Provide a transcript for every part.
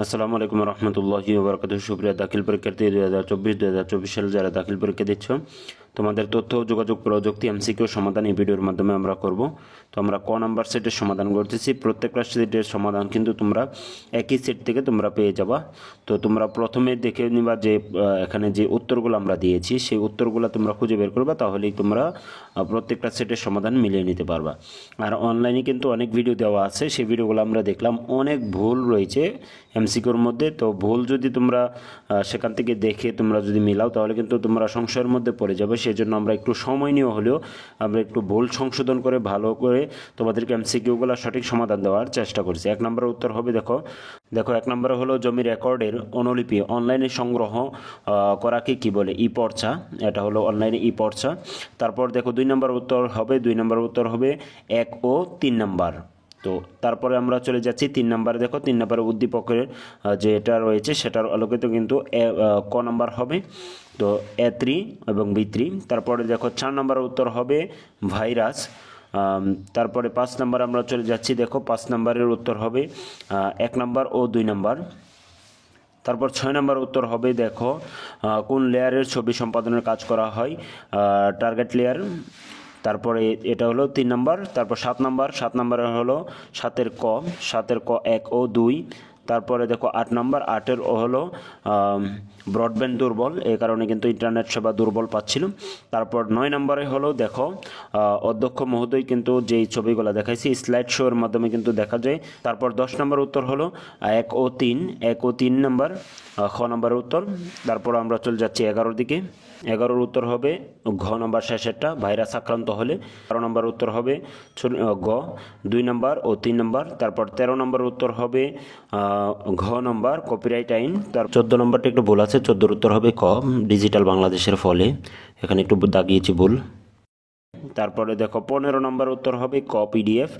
আসসালামু আলাইকুম রহমতুল্লাহি ওবরাকাতুহু। সুপ্রিয় দাখিল পরীক্ষার্থী 2024 সালে যারা দাখিল পরীক্ষা দিচ্ছ, তোমাদের তথ্য ও যোগাযোগ প্রযুক্তি এমসিকিউ সমাধান এই ভিডিওর মাধ্যমে আমরা করব। তো আমরা ক নাম্বার সেটের সমাধান করতেছি। প্রত্যেকটা সেটের সমাধান কিন্তু তোমরা একই সেট থেকে তোমরা পেয়ে যাবা। তো তোমরা প্রথমে দেখে নিবা যে এখানে যে উত্তরগুলো আমরা দিয়েছি সেই উত্তরগুলো তোমরা খুঁজে বের করবা, তাহলেই তোমরা প্রত্যেকটা সেটের সমাধান মিলিয়ে নিতে পারবা। আর অনলাইনে কিন্তু অনেক ভিডিও দেওয়া আছে, সেই ভিডিওগুলো আমরা দেখলাম, অনেক ভুল রয়েছে এমসিকিউর মধ্যে। তো ভুল যদি তোমরা সেখান থেকে দেখে তোমরা যদি মিলাও, তাহলে কিন্তু তোমরা সংশয়ের মধ্যে পড়ে যাবে। সেই জন্য আমরা একটু সময় নিয়ে হলেও আমরা একটু ভুল সংশোধন করে ভালো করে তোমাদেরকে এমসিকিউগুলো সঠিক সমাধান দেওয়ার চেষ্টা করছি। এক নম্বরের উত্তর হবে, দেখো এক নম্বরে হলো জমি রেকর্ডের অনুলিপি অনলাইনে সংগ্রহ করাকে কি বলে? ই পর্চা। এটা হলো অনলাইনে ই পর্চা। তারপর দেখো 2 নম্বর উত্তর হবে 1 ও 3 নাম্বার। তো তারপরে আমরা চলে যাচ্ছি 3 নম্বরে। দেখো 3 নম্বরে উদ্দীপকের যেটা রয়েছে সেটার আলোকিত কিন্তু ক নাম্বার হবে, তো A3 এবং B3। তারপরে দেখো 4 নম্বরের উত্তর হবে ভাইরাস। তারপরে 5 নম্বর আমরা চলে যাচ্ছি। দেখো 5 নম্বরের উত্তর হবে 1 নম্বর ও 2 নম্বর। তারপর 6 নম্বর উত্তর হবে, দেখো কোন লেয়ারের ছবি সম্পাদনের কাজ করা হয়? Target layer. তারপরে এটা হলো 3 নম্বর। তারপর 7 নম্বরে হলো 7 ক 1 ও 2। তারপরে দেখো 8 নম্বর, 8-এর হলো ব্রডব্যান্ড দুর্বল, এই কারণে কিন্তু ইন্টারনেট সেবা দুর্বল পাচ্ছিল। তারপর 9 নম্বরে হলো, দেখো অধ্যক্ষ মহোদয় কিন্তু যেই ছবিগুলো দেখাইছি স্লাইড শোর মাধ্যমে কিন্তু দেখা যায়। তারপর 10 নম্বর উত্তর হলো 1 ও 3 নম্বর, খ নম্বরের উত্তর। তারপর আমরা চলে যাচ্ছি 11-র দিকে। 11-র উত্তর হবে ঘ নম্বর, শেষেরটা, ভাইরাস আক্রান্ত হলে। 12 নম্বর উত্তর হবে গ 2 নম্বর ও 3 নম্বর। তারপর 13 নম্বর উত্তর হবে ঘ নম্বর, কপিরাইট আইন। তার 14 নম্বরটা একটু ভুল আছে, 14-র উত্তর হবে ক, ডিজিটাল বাংলাদেশের ফলে। এখানে একটু দাগিয়েছি ভুল। তারপরে দেখো 15 নম্বর উত্তর হবে ক, পিডিএফ।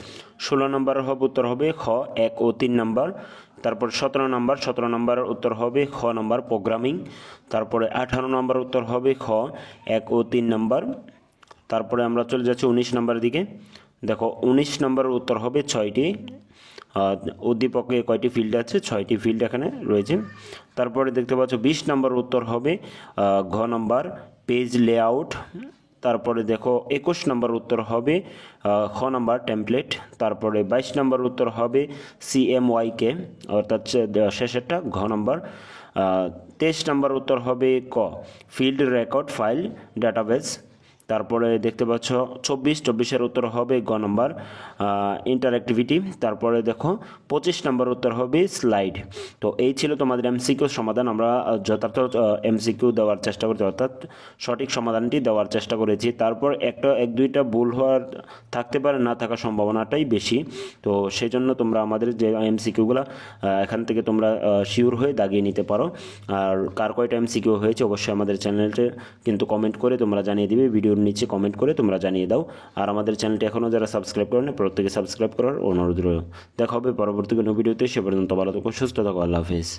16 নম্বর উত্তর হবে খ 1 ও 3 নম্বর। তারপর 17 নম্বর উত্তর হবে খ নম্বর, প্রোগ্রামিং। তারপরে 18 নম্বর উত্তর হবে খ 1 ও 3 নম্বর। তারপরে আমরা চলে যাচ্ছি 19 নম্বরের দিকে। দেখো 19 নম্বরের উত্তর হবে 6টি। উদ্দীপকে কয়টি ফিল্ড আছে? 6টি ফিল্ড এখানে রয়েছে। তারপরে দেখতে পাচ্ছ 20 নম্বর উত্তর হবে ঘ নম্বর, পেজ লেআউট। তারপরে দেখো 21 নম্বর উত্তর হবে খ নম্বর, টেমপ্লেট। তারপরে 22 নম্বর উত্তর হবে CMYK, অর্থাৎ শেষেরটা, ঘ নম্বর। 23 নম্বর উত্তর হবে ক, ফিল্ড রেকর্ড ফাইল ডাটাবেস। তারপরে দেখতে পাচ্ছ 24-এর উত্তর হবে গ নম্বর, ইন্টারঅ্যাক্টিভিটি। তারপরে দেখো 25 নম্বর উত্তর হবে স্লাইড। তো এই ছিল তোমাদের এমসিকিউ সমাধান। আমরা যথার্থ এমসিকিউ দেওয়ার চেষ্টা করছি, অর্থাৎ সঠিক সমাধানটি দেওয়ার চেষ্টা করেছি। তারপর এক দুইটা ভুল হওয়ার থাকতে পারে, না থাকার সম্ভাবনাটাই বেশি। তো সেই জন্য তোমরা আমাদের যে এমসিকিউগুলো এখান থেকে তোমরা শিওর হয়ে দাগিয়ে নিতে পারো। আর কার কয়টা এমসিকিউ হয়েছে অবশ্যই আমাদের চ্যানেলটি কিন্তু কমেন্ট করে তোমরা জানিয়ে দিবে, ভিডিওর নিচে কমেন্ট করে তোমরা জানিয়ে দাও। আর আমাদের চ্যানেলটি এখনও যারা সাবস্ক্রাইব করেন, প্রত্যেকে সাবস্ক্রাইব করার অনুরোধ রইল। দেখা হবে পরবর্তী কোনো ভিডিওতে। সে পর্যন্ত ভালো থাকো, সুস্থ থাকো, আল্লাহ হাফিজ।